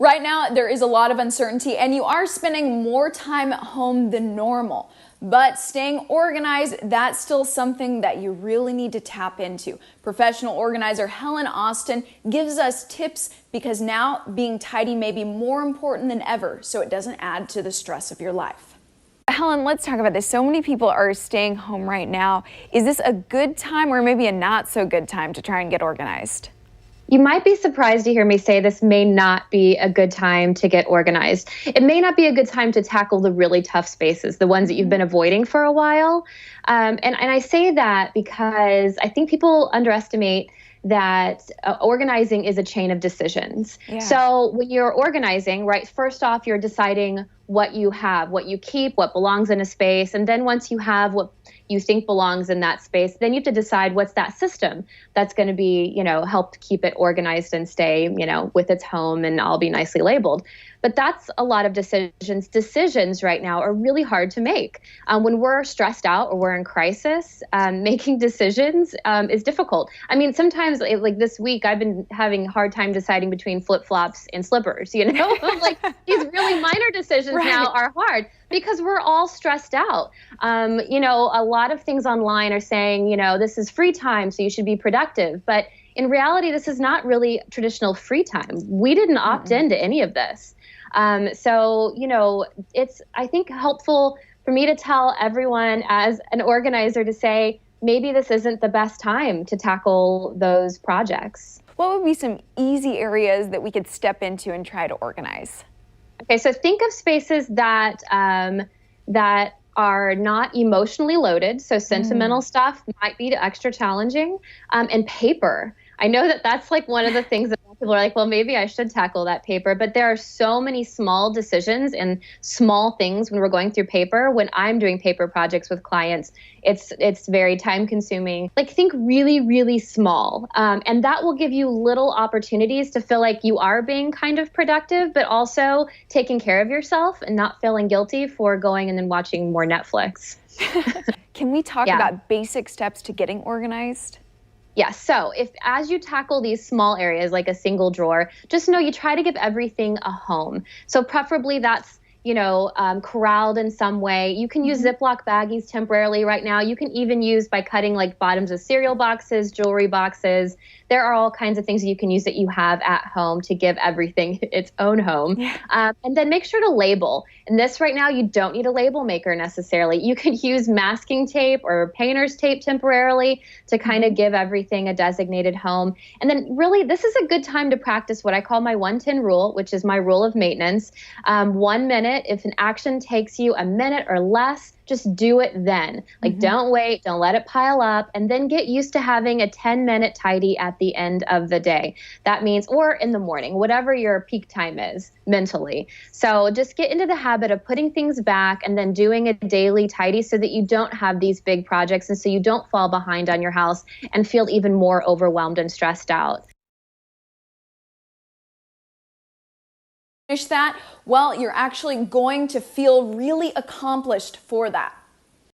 Right now, there is a lot of uncertainty and you are spending more time at home than normal. But staying organized, that's still something that you really need to tap into. Professional organizer Helen Austin gives us tips because now being tidy may be more important than ever, so it doesn't add to the stress of your life. Helen, let's talk about this. So many people are staying home right now. Is this a good time or maybe a not so good time to try and get organized? You might be surprised to hear me say this may not be a good time to get organized. It may not be a good time to tackle the really tough spaces, the ones that you've been avoiding for a while. And I say that because I think people underestimate that organizing is a chain of decisions. Yeah. So when you're organizing, right, first off, you're deciding what you have, what you keep, what belongs in a space. And then once you have what you think belongs in that space, then you have to decide what's that system that's going to be, help keep it organized and stay, with its home and all be nicely labeled. But that's a lot of decisions. Decisions right now are really hard to make. When we're stressed out or we're in crisis, making decisions is difficult. I mean, sometimes like this week, I've been having a hard time deciding between flip-flops and slippers, like these really minor decisions now are hard because we're all stressed out. A lot of things online are saying, this is free time, so you should be productive. But in reality, this is not really traditional free time. We didn't opt into any of this. It's, I think, helpful for me to tell everyone as an organizer to say, maybe this isn't the best time to tackle those projects. What would be some easy areas that we could step into and try to organize? Okay, so think of spaces that are not emotionally loaded. So sentimental stuff might be extra challenging. And paper. I know that that's like one of the things that people are like, well, maybe I should tackle that paper. But there are so many small decisions and small things when we're going through paper. When I'm doing paper projects with clients, it's very time consuming. Like think really, really small. And that will give you little opportunities to feel like you are being kind of productive, but also taking care of yourself and not feeling guilty for going and then watching more Netflix. Can we talk about basic steps to getting organized? Yeah, so as you tackle these small areas like a single drawer, just know you try to give everything a home. So preferably that's, corralled in some way. You can use Ziploc baggies temporarily right now. You can even use by cutting like bottoms of cereal boxes, jewelry boxes. There are all kinds of things you can use that you have at home to give everything its own home. Yeah. And then make sure to label. And this right now, you don't need a label maker necessarily. You could use masking tape or painter's tape temporarily to kind of give everything a designated home. And then really, this is a good time to practice what I call my 110 rule, which is my rule of maintenance. 1 minute. If an action takes you a minute or less, just do it then. Like don't wait, don't let it pile up, and then get used to having a 10-minute tidy at the end of the day. That means, or in the morning, whatever your peak time is mentally. So just get into the habit of putting things back and then doing a daily tidy so that you don't have these big projects and so you don't fall behind on your house and feel even more overwhelmed and stressed out. That, well, you're actually going to feel really accomplished for that.